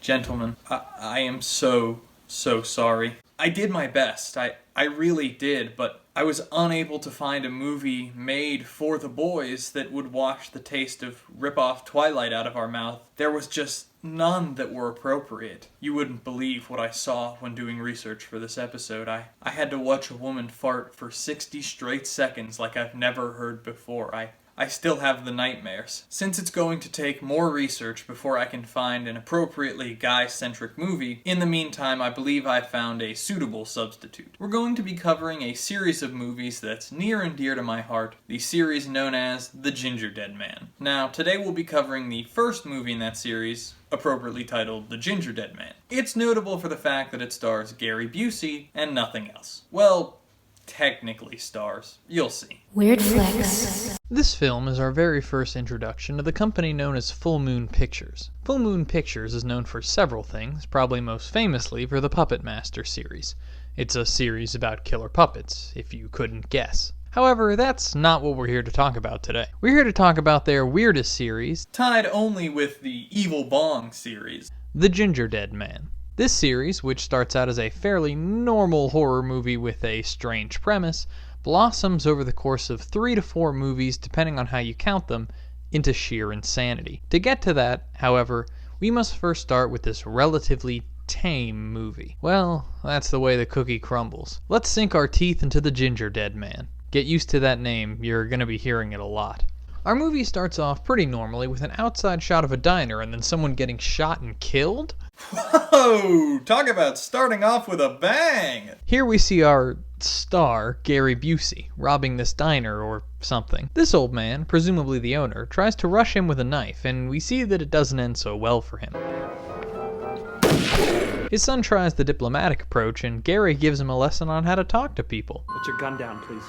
Gentlemen, I am so sorry. I did my best. I really did, but I was unable to find a movie made for the boys that would wash the taste of rip-off Twilight out of our mouth. There was just none that were appropriate. You wouldn't believe what I saw when doing research for this episode. I had to watch a woman fart for 60 straight seconds like I've never heard before. I still have the nightmares. Since it's going to take more research before I can find an appropriately guy-centric movie, in the meantime I believe I've found a suitable substitute. We're going to be covering a series of movies that's near and dear to my heart, the series known as The Gingerdead Man. Now, today we'll be covering the first movie in that series, appropriately titled The Gingerdead Man. It's notable for the fact that it stars Gary Busey and nothing else. Well, technically stars. You'll see. Weirdflix. This film is our very first introduction to the company known as Full Moon Pictures. Full Moon Pictures is known for several things, probably most famously for the Puppet Master series. It's a series about killer puppets, if you couldn't guess. However, that's not what we're here to talk about today. We're here to talk about their weirdest series, Tied only with the Evil Bong series, The Gingerdead Man. This series, which starts out as a fairly normal horror movie with a strange premise, blossoms over the course of 3 to 4 movies, depending on how you count them, into sheer insanity. To get to that, however, we must first start with this relatively tame movie. Well, that's the way the cookie crumbles. Let's sink our teeth into The Gingerdead Man. Get used to that name, you're gonna be hearing it a lot. Our movie starts off pretty normally with an outside shot of a diner and then someone getting shot and killed. Whoa! Talk about starting off with a bang! Here we see our star, Gary Busey, robbing this diner or something. This old man, presumably the owner, tries to rush him with a knife, and we see that it doesn't end so well for him. His son tries the diplomatic approach, and Gary gives him a lesson on how to talk to people. Put your gun down, please.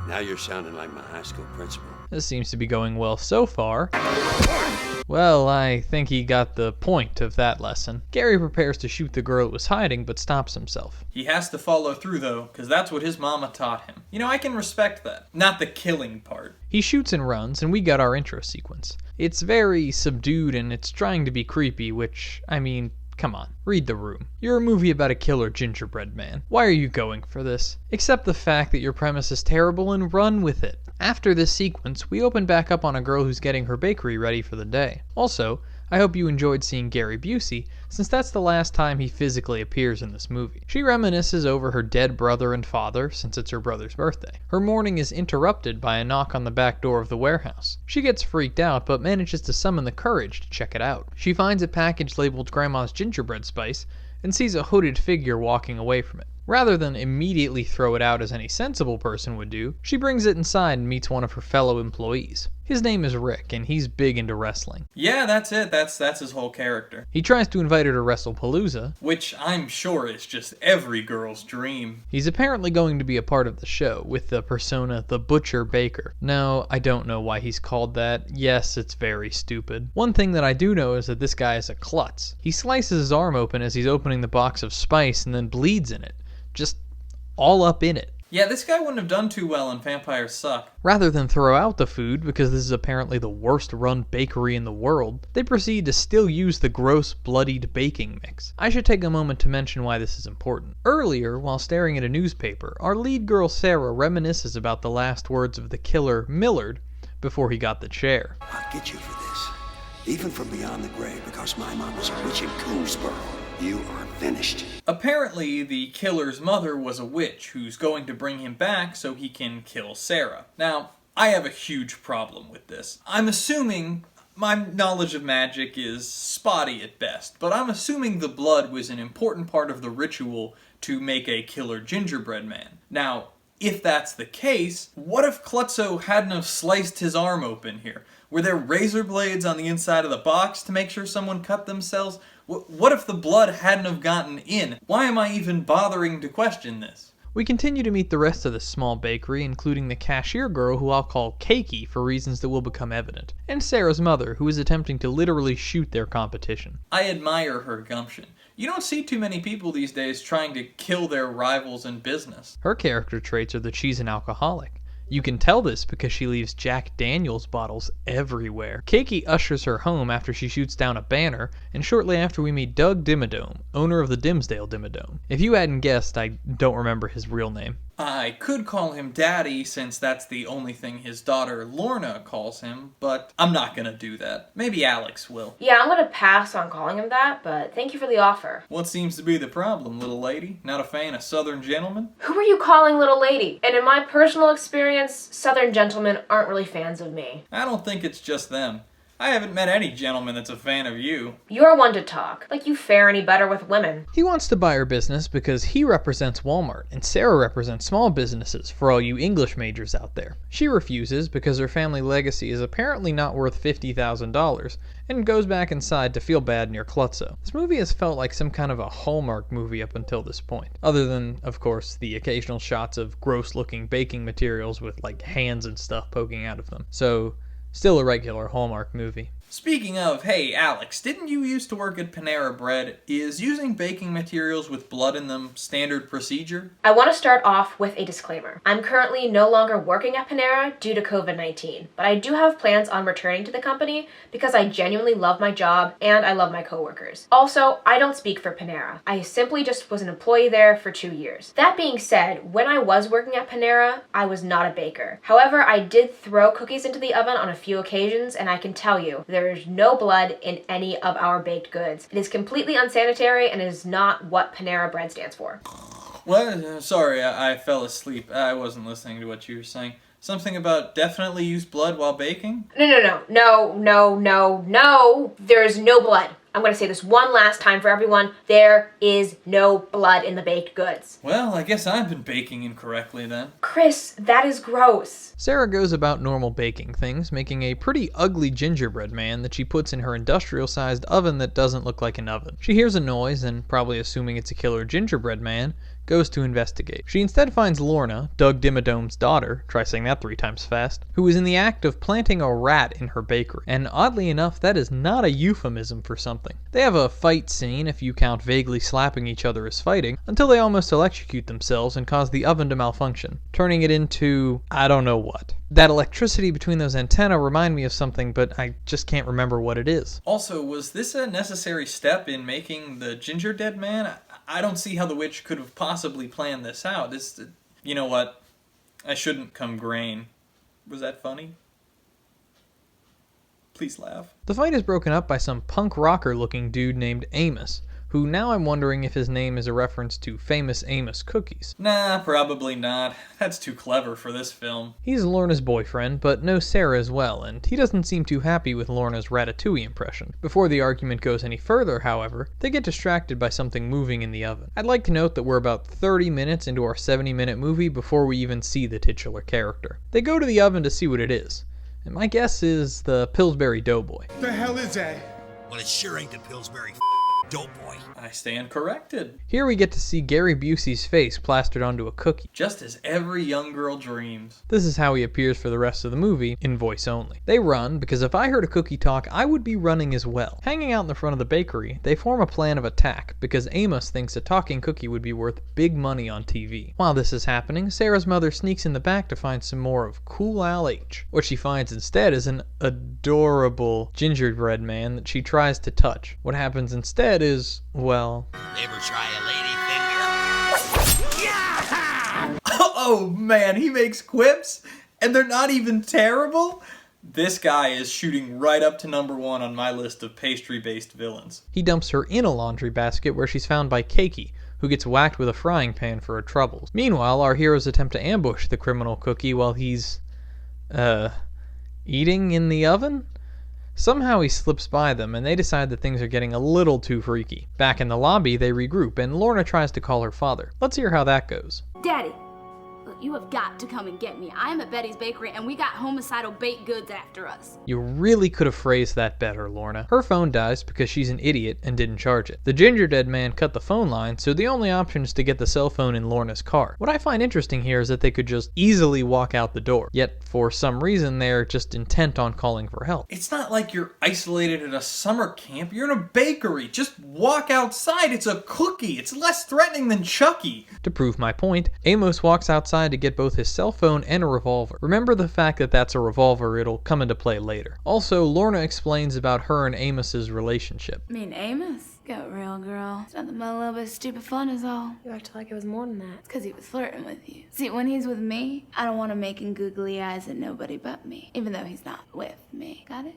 Now you're sounding like my high school principal. This seems to be going well so far. Well, I think he got the point of that lesson. Gary prepares to shoot the girl who was hiding, but stops himself. He has to follow through though, because that's what his mama taught him. You know, I can respect that. Not the killing part. He shoots and runs, and we got our intro sequence. It's very subdued and it's trying to be creepy, which, I mean, come on, read the room. You're a movie about a killer gingerbread man. Why are you going for this? Accept the fact that your premise is terrible and run with it. After this sequence, we open back up on a girl who's getting her bakery ready for the day. Also, I hope you enjoyed seeing Gary Busey, since that's the last time he physically appears in this movie. She reminisces over her dead brother and father, since it's her brother's birthday. Her morning is interrupted by a knock on the back door of the warehouse. She gets freaked out, but manages to summon the courage to check it out. She finds a package labeled Grandma's Gingerbread Spice, and sees a hooded figure walking away from it. Rather than immediately throw it out as any sensible person would do, she brings it inside and meets one of her fellow employees. His name is Rick, and he's big into wrestling. Yeah, that's it. That's his whole character. He tries to invite her to WrestlePalooza, Which I'm sure is just every girl's dream. He's apparently going to be a part of the show, with the persona The Butcher Baker. No, I don't know why he's called that. Yes, it's very stupid. One thing that I do know is that this guy is a klutz. He slices his arm open as he's opening the box of spice and then bleeds in it. Just all up in it. Yeah, this guy wouldn't have done too well in Vampires Suck. Rather than throw out the food, because this is apparently the worst run bakery in the world, they proceed to still use the gross, bloodied baking mix. I should take a moment to mention why this is important. Earlier, while staring at a newspaper, our lead girl Sarah reminisces about the last words of the killer, Millard, before he got the chair. I'll get you for this, even from beyond the grave, because my mom was a witch in Coonsboro. You are finished. Apparently, the killer's mother was a witch who's going to bring him back so he can kill Sarah. Now, I have a huge problem with this. I'm assuming my knowledge of magic is spotty at best, but I'm assuming the blood was an important part of the ritual to make a killer gingerbread man. Now, if that's the case, what if Klutzo hadn't have sliced his arm open here? Were there razor blades on the inside of the box to make sure someone cut themselves? What if the blood hadn't have gotten in? Why am I even bothering to question this? We continue to meet the rest of the small bakery, including the cashier girl, who I'll call Cakey for reasons that will become evident, and Sarah's mother, who is attempting to literally shoot their competition. I admire her gumption. You don't see too many people these days trying to kill their rivals in business. Her character traits are that she's an alcoholic. You can tell this because she leaves Jack Daniels bottles everywhere. Keiki ushers her home after she shoots down a banner, and shortly after we meet Doug Dimmadome, owner of the Dimsdale Dimmadome. If you hadn't guessed, I don't remember his real name. I could call him Daddy since that's the only thing his daughter Lorna calls him, but I'm not gonna do that. Maybe Alex will. Yeah, I'm gonna pass on calling him that, but thank you for the offer. What seems to be the problem, little lady? Not a fan of Southern gentlemen? Who are you calling little lady? And in my personal experience, Southern gentlemen aren't really fans of me. I don't think it's just them. I haven't met any gentleman that's a fan of you. You're one to talk. Like you fare any better with women. He wants to buy her business because he represents Walmart and Sarah represents small businesses for all you English majors out there. She refuses because her family legacy is apparently not worth $50,000 and goes back inside to feel bad near Klutzo. This movie has felt like some kind of a Hallmark movie up until this point. Other than, of course, the occasional shots of gross looking baking materials with like hands and stuff poking out of them. So, still a regular Hallmark movie. Speaking of, hey Alex, didn't you used to work at Panera Bread? Is using baking materials with blood in them standard procedure? I want to start off with a disclaimer. I'm currently no longer working at Panera due to COVID-19, but I do have plans on returning to the company because I genuinely love my job and I love my coworkers. Also, I don't speak for Panera. I simply just was an employee there for 2 years. That being said, when I was working at Panera, I was not a baker. However, I did throw cookies into the oven on a few occasions, and I can tell you, there is no blood in any of our baked goods. It is completely unsanitary and is not what Panera Bread stands for. Well, sorry, I fell asleep. I wasn't listening to what you were saying. Something about definitely use blood while baking? No. There's no blood. I'm going to say this one last time for everyone. There is no blood in the baked goods. Well, I guess I've been baking incorrectly then. Chris, that is gross. Sarah goes about normal baking things, making a pretty ugly gingerbread man that she puts in her industrial-sized oven that doesn't look like an oven. She hears a noise and, probably assuming it's a killer gingerbread man, goes to investigate. She instead finds Lorna, Doug Dimmadome's daughter, try saying that 3 times fast, who is in the act of planting a rat in her bakery. And oddly enough, that is not a euphemism for something. They have a fight scene, if you count vaguely slapping each other as fighting, until they almost electrocute themselves and cause the oven to malfunction, turning it into I don't know what. That electricity between those antennae remind me of something, but I just can't remember what it is. Also, was this a necessary step in making the Gingerdead Man? I don't see how the witch could have possibly planned this out. You know what? I shouldn't come grain. Was that funny? Please laugh. The fight is broken up by some punk rocker looking dude named Amos, who now I'm wondering if his name is a reference to famous Amos cookies. Nah, probably not. That's too clever for this film. He's Lorna's boyfriend, but knows Sarah as well, and he doesn't seem too happy with Lorna's Ratatouille impression. Before the argument goes any further, however, they get distracted by something moving in the oven. I'd like to note that we're about 30 minutes into our 70-minute movie before we even see the titular character. They go to the oven to see what it is, and my guess is the Pillsbury Doughboy. The hell is that? Well, it sure ain't the Pillsbury Doughboy. I stand corrected. Here we get to see Gary Busey's face plastered onto a cookie. Just as every young girl dreams. This is how he appears for the rest of the movie, in voice only. They run, because if I heard a cookie talk, I would be running as well. Hanging out in the front of the bakery, they form a plan of attack, because Amos thinks a talking cookie would be worth big money on TV. While this is happening, Sarah's mother sneaks in the back to find some more of Cool Al H. What she finds instead is an adorable gingerbread man that she tries to touch. What happens instead is, well... Ever try a lady finger? Yeah! Oh man, he makes quips, and they're not even terrible? This guy is shooting right up to number 1 on my list of pastry-based villains. He dumps her in a laundry basket where she's found by Keiki, who gets whacked with a frying pan for her troubles. Meanwhile, our heroes attempt to ambush the criminal cookie while he's, eating in the oven? Somehow he slips by them, and they decide that things are getting a little too freaky. Back in the lobby, they regroup, and Lorna tries to call her father. Let's hear how that goes. Daddy, look, you have got to come and get me. I am at Betty's Bakery, and we got homicidal baked goods after us. You really could have phrased that better, Lorna. Her phone dies because she's an idiot and didn't charge it. The Gingerdead Man cut the phone line, so the only option is to get the cell phone in Lorna's car. What I find interesting here is that they could just easily walk out the door, yet for some reason they're just intent on calling for help. It's not like you're isolated at a summer camp. You're in a bakery. Just walk outside. It's a cookie. It's less threatening than Chucky. To prove my point, Amos walks outside to get both his cell phone and a revolver. Remember the fact that that's a revolver, it'll come into play later. Also, Lorna explains about her and Amos's relationship. Amos? Go real, girl. It's nothing but a little bit of stupid fun is all. You acted like it was more than that. It's because he was flirting with you. See, when he's with me, I don't want him making googly eyes at nobody but me. Even though he's not with me. Got it?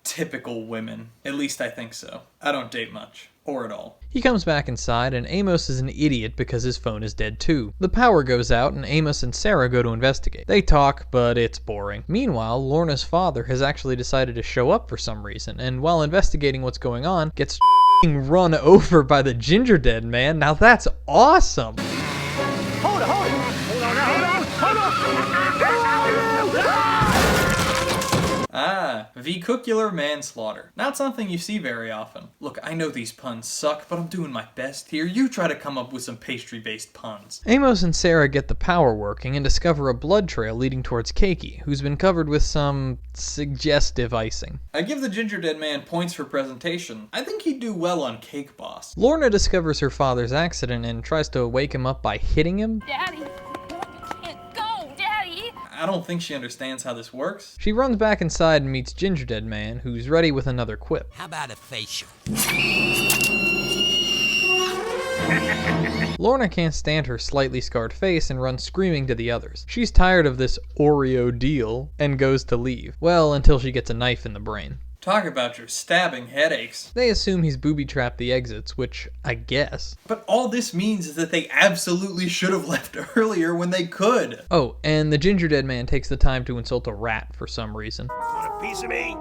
Typical women. At least I think so. I don't date much. Or at all. He comes back inside, and Amos is an idiot because his phone is dead too. The power goes out, and Amos and Sarah go to investigate. They talk, but it's boring. Meanwhile, Lorna's father has actually decided to show up for some reason, and while investigating what's going on, gets run over by the Gingerdead Man. Now that's awesome! Hold on. Vehicular manslaughter. Not something you see very often. Look, I know these puns suck, but I'm doing my best here. You try to come up with some pastry-based puns. Amos and Sarah get the power working and discover a blood trail leading towards Keiki, who's been covered with some suggestive icing. I give the Gingerdead Man points for presentation. I think he'd do well on Cake Boss. Lorna discovers her father's accident and tries to wake him up by hitting him. Daddy, you can't go, Daddy. I don't think she understands how this works. She runs back inside and meets Gingerdead Man, who's ready with another quip. How about a facial? Lorna can't stand her slightly scarred face and runs screaming to the others. She's tired of this Oreo deal and goes to leave. Well, until she gets a knife in the brain. Talk about your stabbing headaches. They assume he's booby-trapped the exits, which I guess. But all this means is that they absolutely should have left earlier when they could. Oh, and the Gingerdead Man takes the time to insult a rat for some reason. Want a piece of me?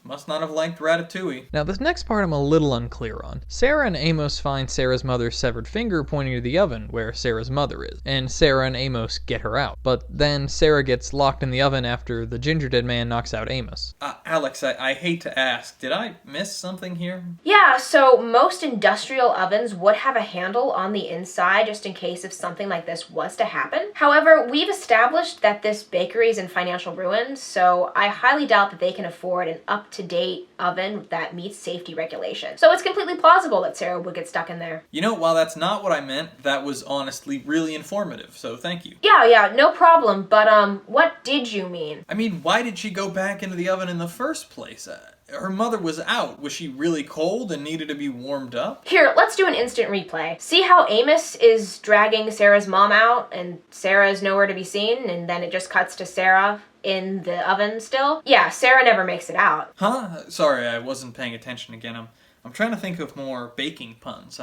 Must not have liked Ratatouille. Now, this next part I'm a little unclear on. Sarah and Amos find Sarah's mother's severed finger pointing to the oven where Sarah's mother is, and Sarah and Amos get her out. But then Sarah gets locked in the oven after the Gingerdead Man knocks out Amos. Alex, I hate to ask, did I miss something here? Yeah, so most industrial ovens would have a handle on the inside just in case if something like this was to happen. However, we've established that this bakery is in financial ruin, so I highly doubt that they can afford an up-to-date oven that meets safety regulations. So it's completely plausible that Sarah would get stuck in there. You know, while that's not what I meant, that was honestly really informative, so thank you. Yeah, no problem, but what did you mean? I mean, why did she go back into the oven in the first place? Her mother was out. Was she really cold and needed to be warmed up? Here, let's do an instant replay. See how Amos is dragging Sarah's mom out and Sarah is nowhere to be seen, and then it just cuts to Sarah in the oven still? Yeah, Sarah never makes it out. Huh? Sorry, I wasn't paying attention again. I'm trying to think of more baking puns.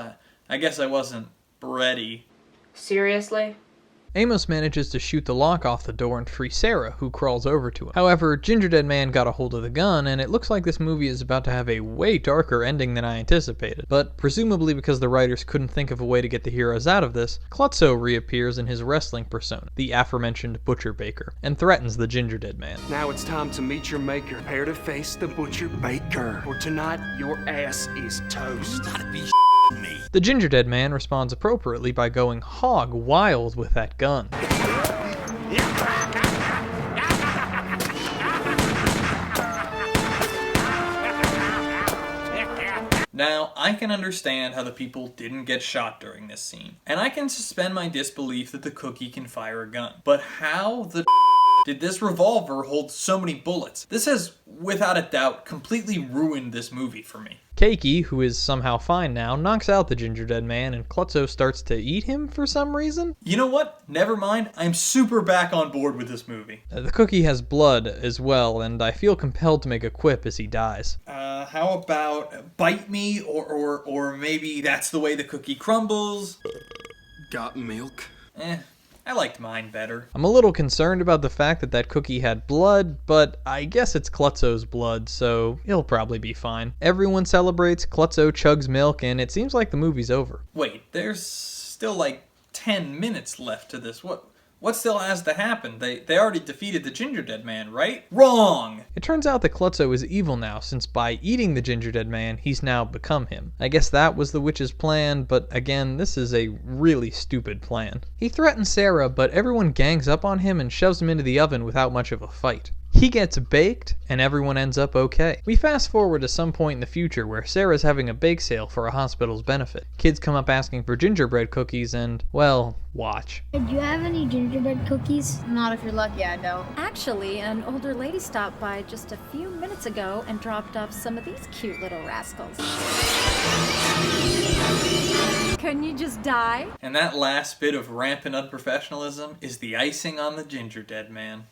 I guess I wasn't ready. Seriously? Amos manages to shoot the lock off the door and free Sarah, who crawls over to him. However, Gingerdead Man got a hold of the gun, and it looks like this movie is about to have a way darker ending than I anticipated. But presumably because the writers couldn't think of a way to get the heroes out of this, Klutzo reappears in his wrestling persona, the aforementioned Butcher Baker, and threatens the Gingerdead Man. Now it's time to meet your maker. Prepare to face the Butcher Baker. For tonight, your ass is toast. Gotta be me. The Gingerdead Man responds appropriately by going hog wild with that gun. Now, I can understand how the people didn't get shot during this scene, and I can suspend my disbelief that the cookie can fire a gun. But how the did this revolver hold so many bullets? This has, without a doubt, completely ruined this movie for me. Keiki, who is somehow fine now, knocks out the Gingerdead Man, and Klutzo starts to eat him for some reason? You know what? Never mind. I'm super back on board with this movie. The cookie has blood as well, and I feel compelled to make a quip as he dies. How about bite me, or maybe that's the way the cookie crumbles? Got milk? I liked mine better. I'm a little concerned about the fact that that cookie had blood, but I guess it's Klutzo's blood, so he'll probably be fine. Everyone celebrates, Klutzo chugs milk, and it seems like the movie's over. Wait, there's still like 10 minutes left to this. What still has to happen? They already defeated the Gingerdead Man, right? Wrong! It turns out that Klutzo is evil now, since by eating the Gingerdead Man, he's now become him. I guess that was the witch's plan, but again, this is a really stupid plan. He threatens Sarah, but everyone gangs up on him and shoves him into the oven without much of a fight. He gets baked, and everyone ends up okay. We fast forward to some point in the future where Sarah's having a bake sale for a hospital's benefit. Kids come up asking for gingerbread cookies and, well, watch. Do you have any gingerbread cookies? Not if you're lucky, I don't. Actually, an older lady stopped by just a few minutes ago and dropped off some of these cute little rascals. Couldn't you just die? And that last bit of rampant unprofessionalism is the icing on the Gingerdead Man.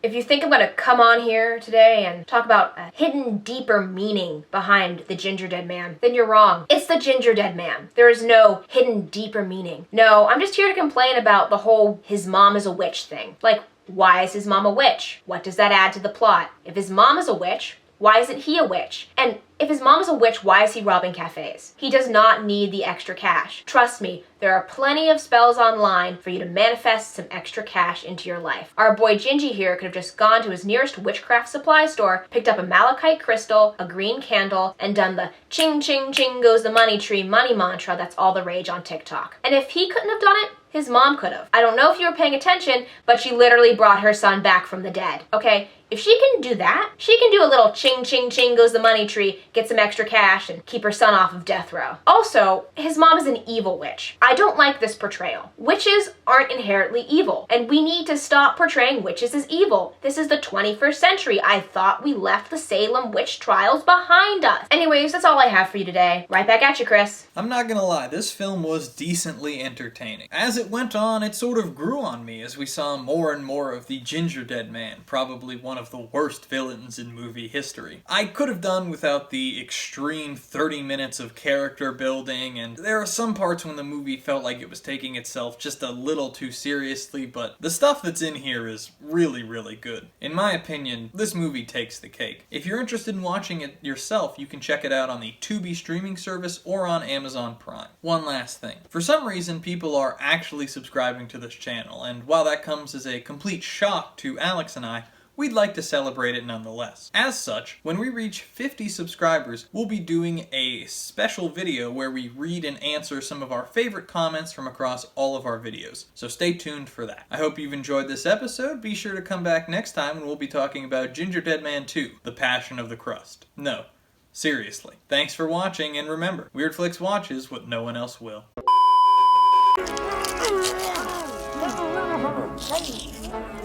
If you think I'm gonna come on here today and talk about a hidden, deeper meaning behind the Gingerdead Man, then you're wrong. It's the Gingerdead Man. There is no hidden, deeper meaning. No, I'm just here to complain about the whole his mom is a witch thing. Like, why is his mom a witch? What does that add to the plot? If his mom is a witch, why isn't he a witch? And if his mom is a witch, why is he robbing cafes? He does not need the extra cash. Trust me, there are plenty of spells online for you to manifest some extra cash into your life. Our boy Gingy here could have just gone to his nearest witchcraft supply store, picked up a malachite crystal, a green candle, and done the ching ching ching goes the money tree money mantra that's all the rage on TikTok. And if he couldn't have done it, his mom could have. I don't know if you were paying attention, but she literally brought her son back from the dead, okay? If she can do that, she can do a little ching ching ching goes the money tree, get some extra cash, and keep her son off of death row. Also, his mom is an evil witch. I don't like this portrayal. Witches aren't inherently evil, and we need to stop portraying witches as evil. This is the 21st century. I thought we left the Salem witch trials behind us. Anyways, that's all I have for you today. Right back at you, Chris. I'm not gonna lie, this film was decently entertaining. As it went on, it sort of grew on me as we saw more and more of the Gingerdead Man, probably one of the worst villains in movie history. I could have done without the extreme 30 minutes of character building, and there are some parts when the movie felt like it was taking itself just a little too seriously, but the stuff that's in here is really, really good. In my opinion, this movie takes the cake. If you're interested in watching it yourself, you can check it out on the Tubi streaming service or on Amazon Prime. One last thing. For some reason, people are actually subscribing to this channel, and while that comes as a complete shock to Alex and I, we'd like to celebrate it nonetheless. As such, when we reach 50 subscribers, we'll be doing a special video where we read and answer some of our favorite comments from across all of our videos. So stay tuned for that. I hope you've enjoyed this episode. Be sure to come back next time when we'll be talking about Gingerdead Man 2, The Passion of the Crust. No, seriously. Thanks for watching, and remember, Weirdflix watches what no one else will. Hey.